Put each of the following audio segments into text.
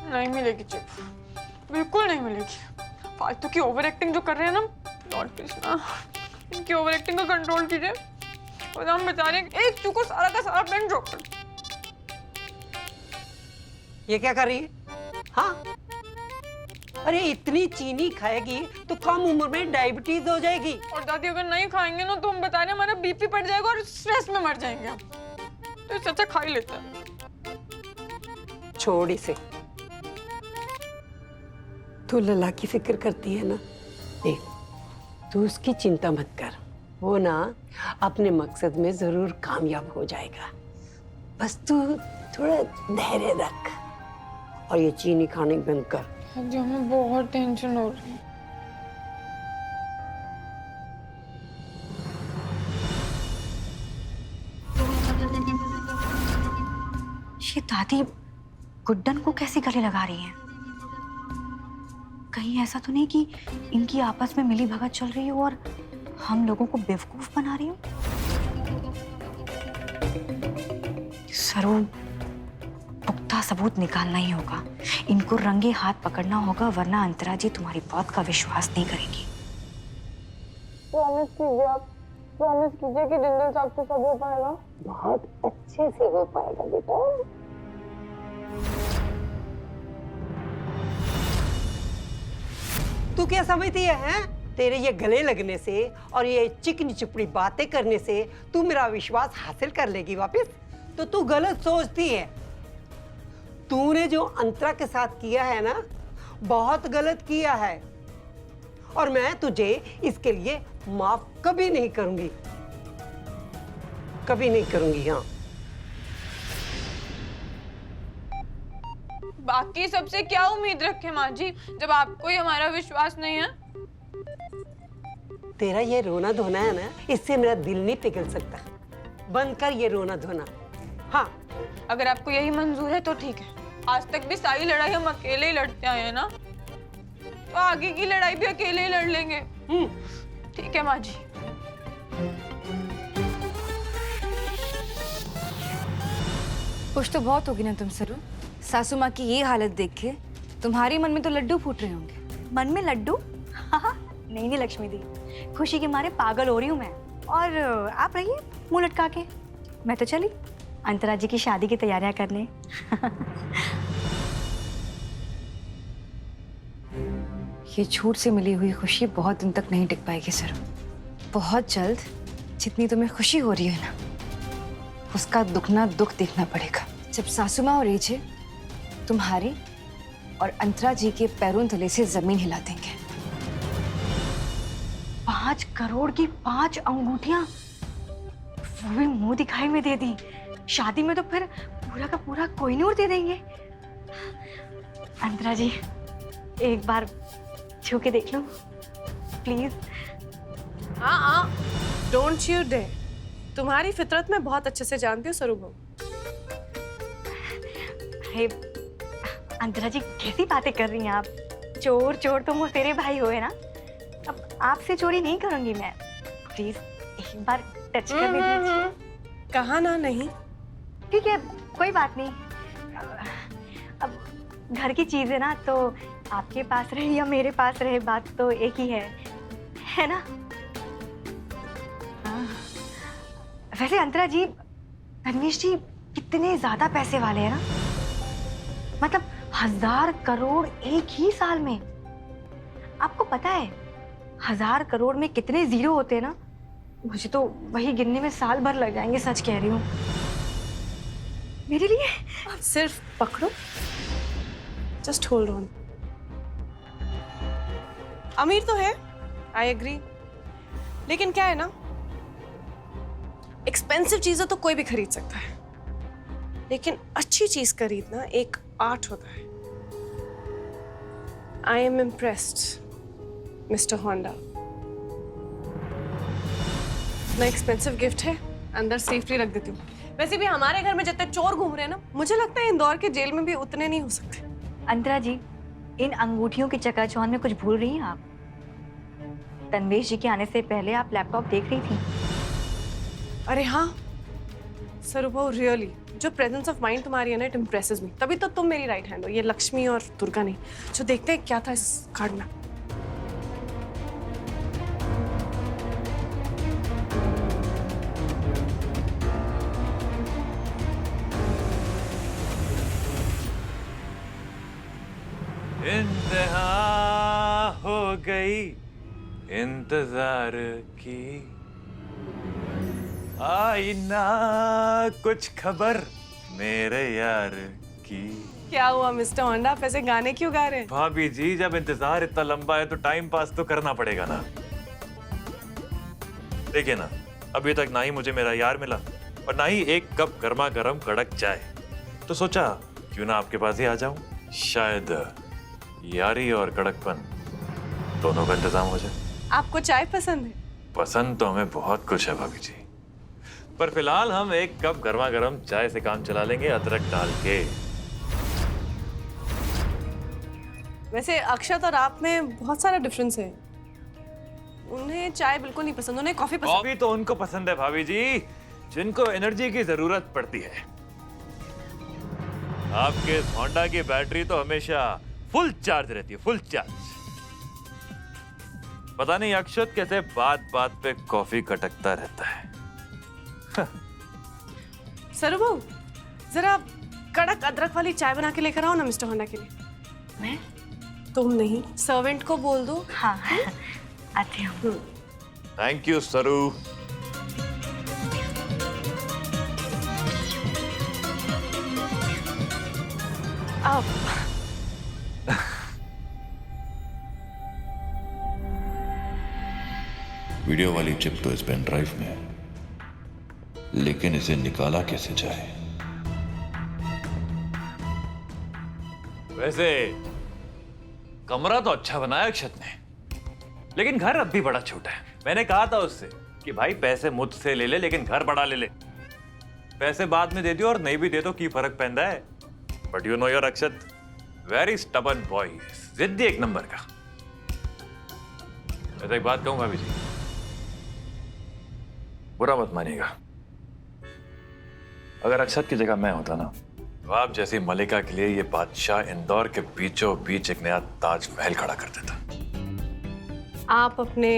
नहीं मिलेगी चिप, बिल्कुल नहीं मिलेगी। फालतू की ओवर एक्टिंग जो कर रहे हैं ना, लॉर्ड कृष्णा इनकी ओवर एक्टिंग को कंट्रोल कीजिए। और हम बता रहे हैं एक चूको सारा का सारा प्लान ड्रॉप कर। ये क्या कर रही है? हाँ, अरे इतनी चीनी खाएगी तो कम उम्र में डायबिटीज हो जाएगी। और दादी अगर नहीं खाएंगे ना तो हम बता रहे हैं हमारा बीपी बढ़ जाएगा और स्ट्रेस में मर जाएंगे हम। तो इससे अच्छा खा ही लेते हैं। छोड़ इसे। तू लला की फिक्र करती है ना, देख तू उसकी चिंता मत कर, वो ना अपने मकसद में जरूर कामयाब हो जाएगा। बस तू थोड़ा धैर्य रख और ये चीनी खाने बंद कर। जी हमें बहुत टेंशन हो रही है। ये दादी गुड्डन को कैसे गले लगा रही हैं? कहीं ऐसा तो नहीं कि इनकी आपस में मिली भगत चल रही हो और हम लोगों को बेवकूफ बना रही हो? सरू, पुख्ता सबूत निकालना ही होगा। इनको रंगे हाथ पकड़ना होगा, वरना अंतरा जी तुम्हारी बात का विश्वास नहीं करेंगी। प्रॉमिस कीजिए आप, प्रॉमिस कीजिए कि जिंदल साहब से सब हो पाएगा। बहुत अच्छे से हो पाएगा बेटा। तू क्या समझती है? तेरे ये गले लगने से और ये चिकनी चुपड़ी बातें करने से तू मेरा विश्वास हासिल कर लेगी वापस? तो तू गलत सोचती है। तूने जो अंतरा के साथ किया है ना, बहुत गलत किया है और मैं तुझे इसके लिए माफ कभी नहीं करूंगी, कभी नहीं करूंगी। हाँ, बाकी सबसे क्या उम्मीद रखे माँ जी, जब आपको ही हमारा विश्वास नहीं है। तेरा ये रोना धोना है ना, इससे मेरा दिल नहीं पिघल सकता। बंद कर ये रोना धोना। हाँ, अगर आपको यही मंजूर है तो ठीक है। आज तक भी सारी लड़ाई हम अकेले ही लड़ते आए हैं ना, तो आगे की लड़ाई भी अकेले ही लड़ लेंगे। ठीक है माँ जी। खुश तो बहुत होगी ना तुम सरू, सासू माँ की ये हालत देख के। तुम्हारे मन में तो लड्डू फूट रहे होंगे। मन में लड्डू? हाँ, नहीं लक्ष्मी दी, खुशी के मारे पागल हो रही हूँ मैं। और आप रहिए मुंह लटका के, मैं तो चली अंतरा जी की शादी की तैयारियां करने। ये झूठ से मिली हुई खुशी बहुत दिन तक नहीं टिक पाएगी सर। बहुत जल्द जितनी तुम्हें खुशी हो रही है ना, उसका दुगना दुख देखना पड़ेगा जब सासू माँ और एजे तुम्हारी और अंतरा जी के पैरों तले से जमीन हिला देंगे। 5 करोड़ की 5 अंगूठियां, वो भी मुंह दिखाई में दे दी। शादी में तो फिर पूरा का पूरा कोहिनूर दे देंगे। अंतरा जी एक बार छू के देख लो प्लीज। हाँ, डोंट यू डे। तुम्हारी फितरत में बहुत अच्छे से जानती हूँ सरू बहू। अरे अंतरा जी कैसी बातें कर रही हैं आप? चोर चोर तो मुँह तेरे भाई हुए ना। अब आपसे चोरी नहीं करूंगी मैं, प्लीज एक बार टच कर दीजिए। कहा ना नहीं। ठीक है, कोई बात नहीं। अब घर की चीज है ना, तो आपके पास रहे या मेरे पास रहे, बात तो एक ही है ना? हाँ। वैसे अंतरा जी, धनवीश जी कितने ज्यादा पैसे वाले हैं ना, मतलब 1000 करोड़ एक ही साल में। आपको पता है 1000 करोड़ में कितने जीरो होते हैं ना? मुझे तो वही गिनने में साल भर लग जाएंगे, सच कह रही हूँ। मेरे लिए सिर्फ पकड़ो, जस्ट होल्ड ऑन। अमीर तो है, आई एग्री, लेकिन क्या है ना, एक्सपेंसिव चीजें तो कोई भी खरीद सकता है, लेकिन अच्छी चीज खरीदना एक आर्ट होता है। I am impressed mister Honda. इतना एक्सपेंसिव गिफ्ट है, अंदर सेफली रख देती हूँ। वैसे भी हमारे घर में जितने चोर घूम रहे हैं ना, मुझे लगता है इंदौर के जेल में भी उतने नहीं हो सकते। अंतरा जी, इन अंगूठियों की चकाचौंध में कुछ भूल रही हैं आप? तन्वेश जी के आने से पहले आप लैपटॉप देख रही थी। अरे हाँ, सरूबा रियली जो प्रेजेंस ऑफ माइंड तुम्हारी है ना, इट इम्प्रेसेस मी। तभी तो तुम मेरी राइट हैंड हो, ये लक्ष्मी और दुर्गा नहीं। जो देखते हैं क्या था इस कार्ड में। इंतहा हो गई इंतजार की, आई ना कुछ खबर मेरे यार की। क्या हुआ मिस्टर होंडा, आप ऐसे गाने क्यों गा रहे हैं? भाभी जी, जब इंतजार इतना लंबा है तो टाइम पास तो करना पड़ेगा ना। देखिए ना, अभी तक ना ही मुझे मेरा यार मिला और ना ही एक कप गर्मा गर्म कड़क चाय, तो सोचा क्यों ना आपके पास ही आ जाऊं, शायद यारी और कड़कपन दोनों का इंतजाम हो जाए। आपको चाय पसंद है? पसंद तो हमें बहुत कुछ है भाभी जी, पर फिलहाल हम एक कप गर्मा गर्म चाय से काम चला लेंगे, अदरक डाल के। वैसे अक्षत और आप में बहुत सारा डिफरेंस है। उन्हें चाय बिल्कुल नहीं पसंद, उन्हें कॉफी पसंद। कॉफी तो उनको पसंद है भाभी जी जिनको एनर्जी की जरूरत पड़ती है। आपके होंडा की बैटरी तो हमेशा फुल चार्ज रहती है, फुल चार्ज। पता नहीं अक्षत कैसे बात बात पे कॉफी कटकता रहता है। सरूबा, जरा कड़क अदरक वाली चाय बना के लेकर आओ ना मिस्टर होंडा के लिए। मैं? तुम नहीं, सर्वेंट को बोल दो। हाँ आती हूँ। थैंक यू सरू। आप वीडियो वाली चिप तो इस पेन ड्राइव में है, लेकिन इसे निकाला कैसे जाए? वैसे कमरा तो अच्छा बनाया अक्षत ने, लेकिन घर अब भी बड़ा छोटा है। मैंने कहा था उससे कि भाई पैसे मुझसे ले ले, लेकिन घर बड़ा ले ले। पैसे बाद में दे दियो और नहीं भी दे दो, की फर्क पैंदा है। But you know your Akshat, very stubborn boy, जिद्दी एक नंबर का। वैसे एक बात कहूं भाभी जी, बुरा मत मानिएगा, अगर अक्षत की जगह मैं होता ना, तो आप जैसी मलिका के लिए ये बादशाह इंदौर के बीचों बीच एक नया ताजमहल खड़ा कर देता। आप अपने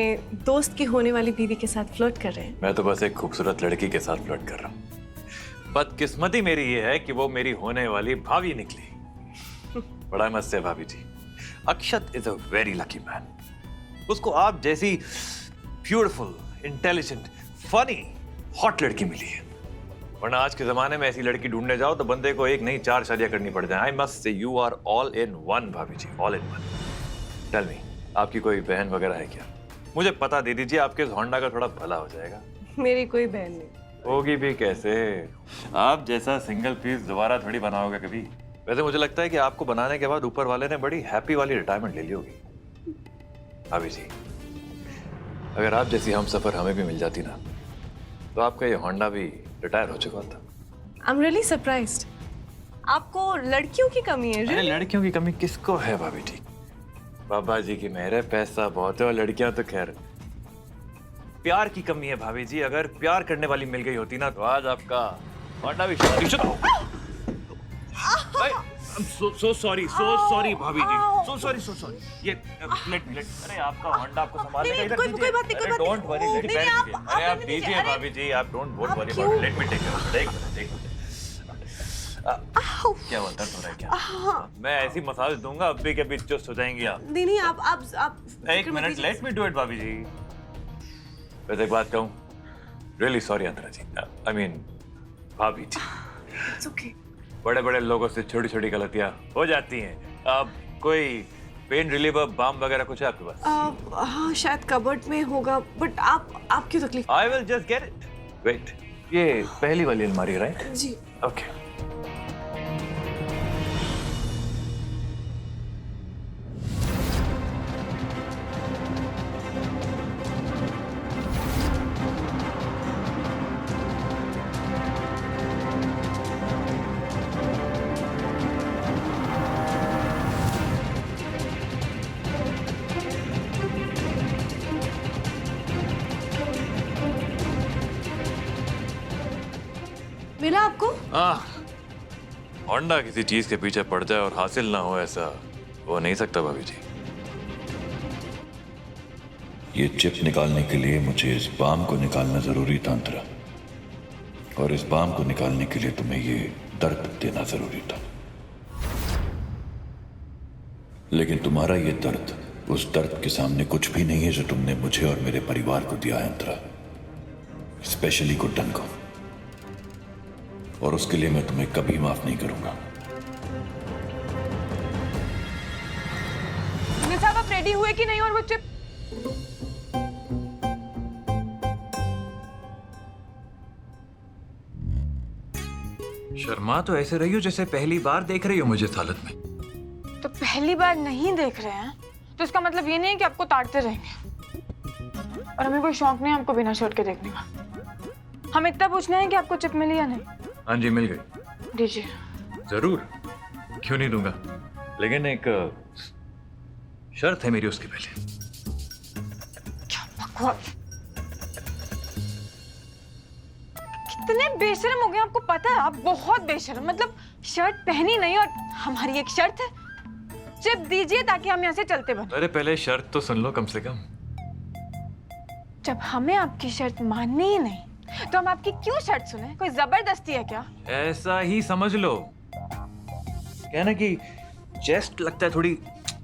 दोस्त की होने वाली बीवी के साथ फ्लर्ट कर रहे हैं? मैं तो बस एक खूबसूरत लड़की के साथ फ्लर्ट कर रहा हूँ। बदकिस्मती मेरी ये है कि वो मेरी होने वाली भाभी निकली। बड़ा मस्त है भाभी जी। Akshat is a very lucky man. उसको आप जैसी ब्यूटीफुल, इंटेलिजेंट, फनी, हॉट लड़की मिली है। वरना आज के जमाने में ऐसी लड़की ढूंढने जाओ तो बंदे को एक नहीं 4 शादियां करनी पड़ जाए। I must say you are all in one भाभी जी, all in one. Tell me, आपकी कोई बहन वगैरह है क्या? मुझे पता दे दीजिए, आपके होंडा का थोड़ा भला हो जाएगा। मेरी कोई बहन नहीं। होगी भी कैसे, आप जैसा सिंगल पीस दोबारा थोड़ी बनाओगे कभी। वैसे मुझे लगता है कि आपको बनाने के बाद ऊपर वाले ने बड़ी हैप्पी वाली रिटायरमेंट ले ली होगी। भाभी जी, अगर आप जैसी हम सफर हमें भी मिल जाती ना, तो आपका ये होंडा भी रिटायर हो चुका था। I am really surprised. आपको लड़कियों की कमी है? अरे लड़कियों की कमी किसको है भाभी जी? बाबा जी की मेहर है, पैसा बहुत है, और लड़कियां तो खैर। प्यार की कमी है भाभी जी। अगर प्यार करने वाली मिल गई होती ना, तो आज आपका होंडा भी शादीशुदा हो। so sorry भाभी जी, so sorry। ये let अरे आपका होंडा आपको संभालने का, इधर कोई बात नहीं, कोई बात नहीं। डोंट वरी, नहीं, दीजिए। आप अरे आप रहने दीजिए दीजिए। भाभी जी, आप डोंट वरी क्यों? About, let me take care. एक मिनट। क्या हुआ, दर्द हो रहा है क्या? मैं ऐसी मसाज दूंगा, अभी के अभी चुस्त हो जाएंगी आप। नहीं, आप एक minute, let me do it भाभी जी। वैसे एक बात कहूँ, really sorry Antara ji, I mean भाभी जी। It's okay. बड़े बड़े लोगों से छोटी छोटी गलतियां हो जाती हैं। अब कोई पेन रिलीवर बाम वगैरह कुछ है आपके पास? हाँ, शायद कबर्ड में होगा, बट आप क्यों तकलीफ? I will just get it. Wait, ये पहली वाली अलमारी राइट? जी। ओके। होंडा किसी चीज के पीछे पड़ जाए और हासिल ना हो ऐसा हो नहीं सकता भाभी जी। ये चिप निकालने के लिए मुझे इस बाम को निकालना जरूरी था अंतरा, और इस बाम को निकालने के लिए तुम्हें ये दर्द देना जरूरी था। लेकिन तुम्हारा ये दर्द उस दर्द के सामने कुछ भी नहीं है जो तुमने मुझे और मेरे परिवार को दिया है अंतरा, स्पेशली गुड्डन को, और उसके लिए मैं तुम्हें कभी माफ नहीं करूंगा। साहब आप रेडी हुए कि नहीं? और वो चिप शर्मा तो ऐसे रही हो जैसे पहली बार देख रही हो मुझे इस हालत में। तो पहली बार नहीं देख रहे हैं तो इसका मतलब ये नहीं है कि आपको ताड़ते रहेंगे। और हमें कोई शौक नहीं है आपको बिना शर्ट के देखने का। हम इतना पूछना है कि आपको चिप मिली या नहीं। हाँ जी मिल गई। दीजिए। जरूर, क्यों नहीं दूंगा, लेकिन एक शर्त है मेरी उसके पहले। क्या बकवास, कितने बेशर्म हो गए आपको पता है? आप बहुत बेशर्म, मतलब शर्ट पहनी नहीं और हमारी एक शर्त है चिप दीजिए ताकि हम यहाँ से चलते बने। अरे पहले शर्त तो सुन लो कम से कम। जब हमें आपकी शर्त माननी ही नहीं तो हम आपकी क्यों शर्ट सुने? कोई जबरदस्ती है क्या? ऐसा ही समझ लो। कहना कि चेस्ट लगता है थोड़ी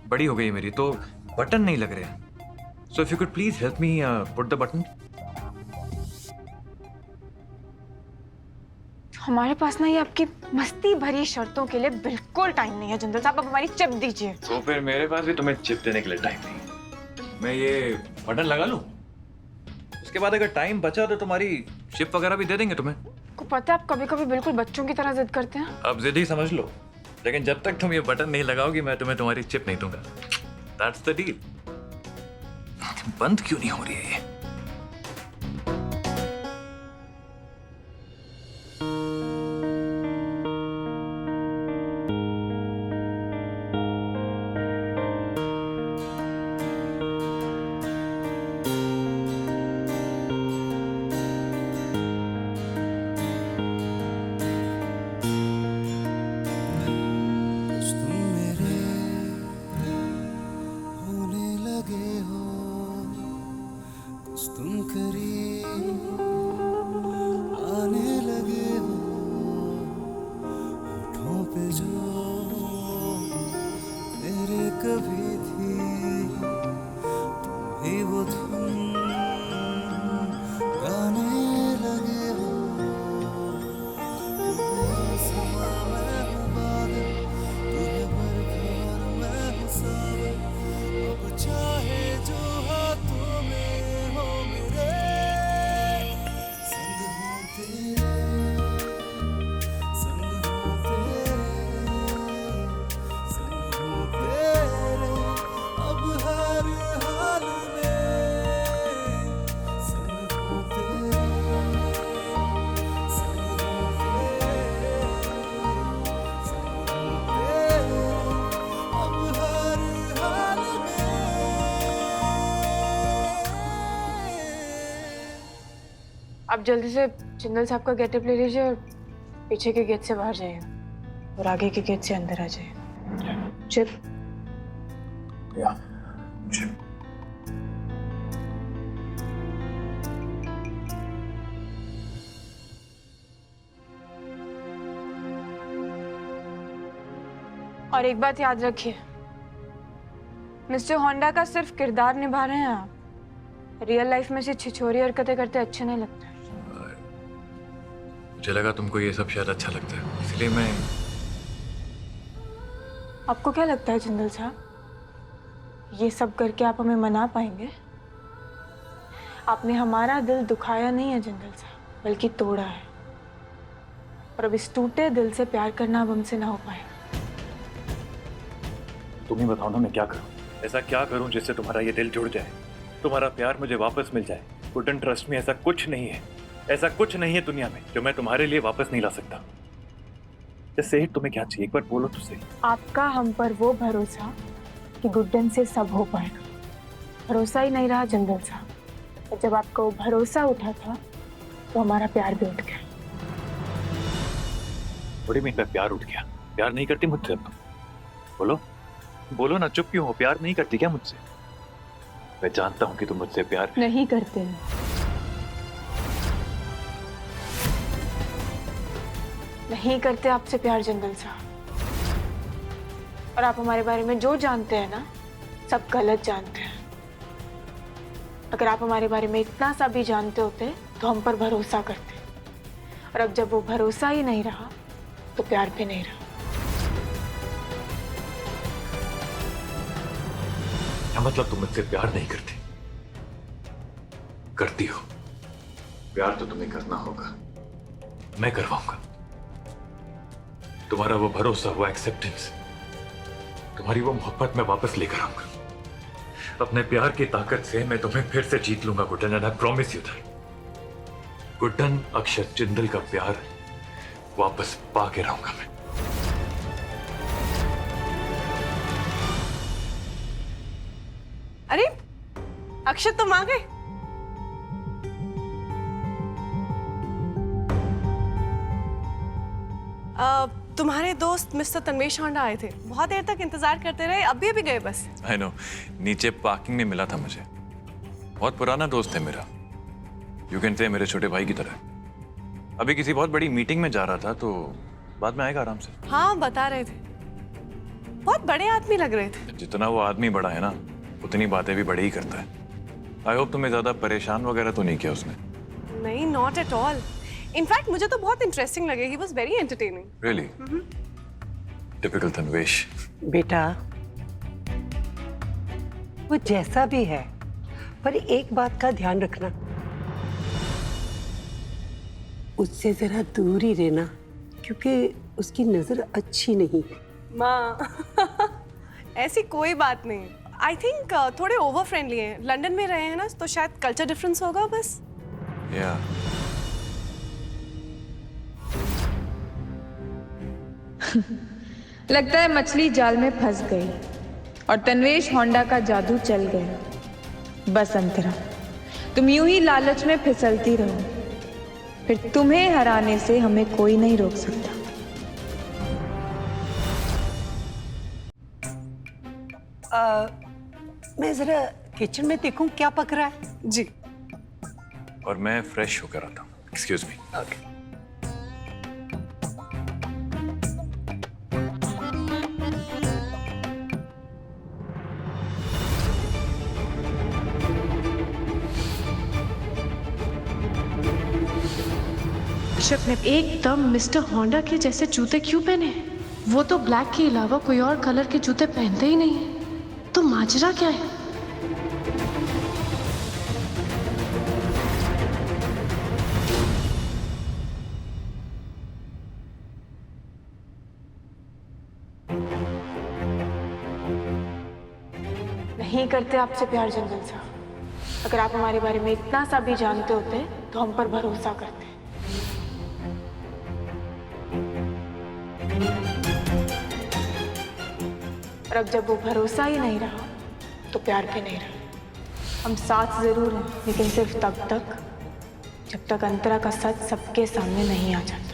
बड़ी हो गई मेरी, तो बटन नहीं लग रहे। So if you could please help me put the button. हमारे पास ना ये आपकी मस्ती भरी शर्तों के लिए बिल्कुल टाइम नहीं है जिंदल साहब। अब हमारी चिप दीजिए। तो फिर मेरे पास भी तुम्हें चिप देने के लिए टाइम नहीं। मैं ये बटन लगा लूं, उसके बाद अगर टाइम बचा तो तुम्हारी चिप वगैरह भी दे देंगे तुम्हें। को पता है आप कभी कभी बिल्कुल बच्चों की तरह जिद करते हैं। अब जिद ही समझ लो, लेकिन जब तक तुम ये बटन नहीं लगाओगी मैं तुम्हें तुम्हारी चिप नहीं दूंगा। That's the deal. बंद क्यों नहीं हो रही है ये? आप जल्दी से जिंदल साहब का गेटअप ले लीजिए और पीछे के गेट से बाहर जाइए और आगे के गेट से अंदर आ जाइए। Chip chip. और एक बात याद रखिए, मिस्टर होंडा का सिर्फ किरदार निभा रहे हैं आप। रियल लाइफ में से छिछोरी हरकतें करते अच्छे नहीं लगते। मुझे लगा तुमको ये सब शायद अच्छा लगता है, इसलिए मैं। आपको क्या लगता है जिंदल साहब, ये सब करके आप हमें मना पाएंगे? आपने हमारा दिल दुखाया नहीं है जिंदल साहब, बल्कि तोड़ा है। और अब इस टूटे दिल से प्यार करना अब हमसे ना हो पाएगा। तुम ही बताओ ना मैं क्या करूं? ऐसा क्या करूं जिससे तुम्हारा ये दिल जुड़ जाए, तुम्हारा प्यार मुझे वापस मिल जाए? कुडंट ट्रस्ट में, ऐसा कुछ नहीं है, ऐसा कुछ नहीं है दुनिया में जो मैं तुम्हारे लिए वापस नहीं ला सकता। जैसे ही तुम्हें क्या चाहिए एक बार बोलो तो सही। आपका हम पर वो भरोसा कि गुड्डन से सब हो पाएगा, भरोसा ही नहीं रहा जिंदल साहब। और जब आपका वो भरोसा उठा था तो हमारा प्यार भी उठ गया। बड़ी मीन पे प्यार उठ गया? प्यार नहीं करती मुझसे अब तुम? बोलो बोलो ना, चुप क्यों हो? प्यार नहीं करती क्या मुझसे? मैं जानता हूं कि तुम मुझसे प्यार नहीं करते हैं। नहीं करते आपसे प्यार जंगल साहब। और आप हमारे बारे में जो जानते हैं ना, सब गलत जानते हैं। अगर आप हमारे बारे में इतना सा भी जानते होते तो हम पर भरोसा करते। और अब जब वो भरोसा ही नहीं रहा तो प्यार भी नहीं रहा। क्या मतलब तुम मुझसे प्यार नहीं करती? करती हो। प्यार तो तुम्हें करना होगा, मैं करवाऊंगा। तुम्हारा वो भरोसा, वो एक्सेप्टेंस, तुम्हारी वो मोहब्बत मैं वापस लेकर आऊंगा। अपने प्यार की ताकत से मैं तुम्हें फिर से जीत लूंगा Guddan, and I promise you that. Guddan, Akshat Jindal का प्यार वापस पा के रहूंगा मैं। अरे अक्षत तुम आ गए। तुम्हारे दोस्त मिस्टर तन्वेश होंडा आए थे, बहुत देर तक इंतजार करते रहे, अभी अभी गए बस। आई नो, नीचे पार्किंग में मिला था मुझे। बहुत पुराना दोस्त है मेरा, यू कैन से मेरे छोटे भाई की तरह। अभी किसी बहुत बड़ी मीटिंग में जा रहा था, तो बाद में आएगा आराम से। हाँ बता रहे थे, बहुत बड़े आदमी लग रहे थे। जितना वो आदमी बड़ा है ना, उतनी बातें भी बड़े ही करता है। आई होप तुम्हें ज्यादा परेशान वगैरह तो नहीं किया उसने? नहीं, नॉट एट ऑल। इनफैक्ट मुझे तो बहुत इंटरेस्टिंग लगे, he was very entertaining. Really? Typical Tanvesh. बेटा, वो जैसा भी है, पर एक बात का ध्यान रखना, उससे जरा दूर ही रहना, क्योंकि उसकी नजर अच्छी नहीं है। माँ ऐसी कोई बात नहीं। आई थिंक थोड़े ओवर फ्रेंडली हैं, लंदन में रहे हैं ना, तो शायद कल्चर डिफरेंस होगा बस। या लगता है मछली जाल में फंस गई और तन्वेश होंडा का जादू चल गया। बस अंतरा, तुम यूं ही लालच में फिसलती रहो, फिर तुम्हें हराने से हमें कोई नहीं रोक सकता। मैं जरा किचन में देखूं क्या पक रहा है। जी। और मैं फ्रेश होकर आता हूँ। Excuse me. ओके। अक्षत ने एकदम मिस्टर होंडा के जैसे जूते क्यों पहने हैं? वो तो ब्लैक के अलावा कोई और कलर के जूते पहनते ही नहीं है। तो माजरा क्या है? नहीं करते आपसे प्यार जंगल साहब। अगर आप हमारे बारे में इतना सा भी जानते होते तो हम पर भरोसा करते। और अब जब वो भरोसा ही नहीं रहा तो प्यार भी नहीं रहा। हम साथ जरूर हैं, लेकिन सिर्फ तब तक जब तक अंतरा का सच सबके सामने नहीं आ जाता।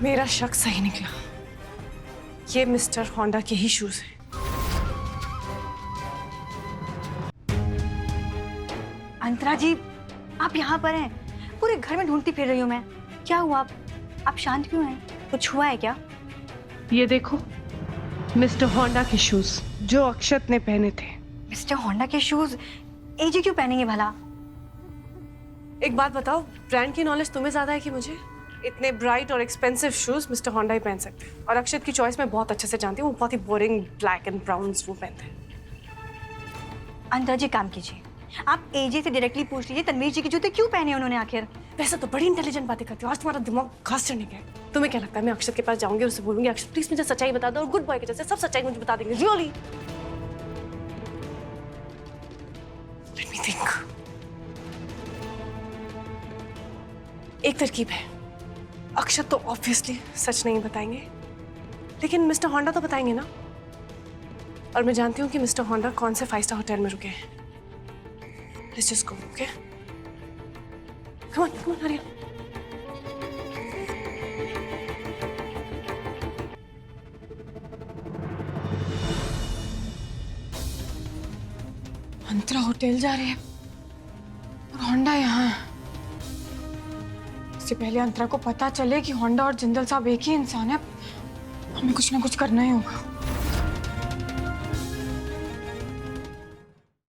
मेरा शक सही निकला, ये मिस्टर होंडा के ही शूज हैं। अंतरा जी, आप यहाँ पर हैं? पूरे घर में ढूंढती फिर रही हूँ मैं। क्या हुआ? आप शांत क्यों हैं? कुछ हुआ है क्या? ये देखो, मिस्टर होंडा के शूज जो अक्षत ने पहने थे। मिस्टर होंडा के शूज एजी क्यों पहनेंगे भला? एक बात बताओ, ब्रांड की नॉलेज तुम्हें ज्यादा है कि मुझे? इतने ब्राइट और एक्सपेंसिव शूज मिस्टर होंडा ही पहन सकते हैं। और अक्षत की चॉइस मैं बहुत अच्छे से जानती हूँ, वो बहुत ही बोरिंग ब्लैक एंड ब्राउन वो पहनते हैं। अंतरा जी, काम कीजिए, आप एजी से डायरेक्टली पूछ लीजिए तन्वीर जी के जूते क्यों पहने उन्होंने आखिर। वैसे तो बड़ी इंटेलिजेंट बातें करती हो, आज तुम्हारा दिमाग घास चढ़ने का है। तुम्हें क्या लगता है मैं अक्षत के पास जाऊंगी और उससे बोलूंगी अक्षत प्लीज मुझे सच्चाई बता दो, और गुड बॉय के जैसे सब सच्चाई मुझे बता देंगे? रियली? Let me think. एक तरकीब है, अक्षत तो ऑब्वियसली सच नहीं बताएंगे, लेकिन मिस्टर होंडा तो बताएंगे ना। और मैं जानती हूँ कि मिस्टर होंडा कौन से 5 स्टार होटल में रुके हैं। Let's just go, okay? Come on, hurry up. Antara hotel जा रहे हैं और होंडा यहाँ है। इससे पहले अंतरा को पता चले कि होंडा और जिंदल साहब एक ही इंसान है, हमें कुछ ना कुछ करना ही होगा।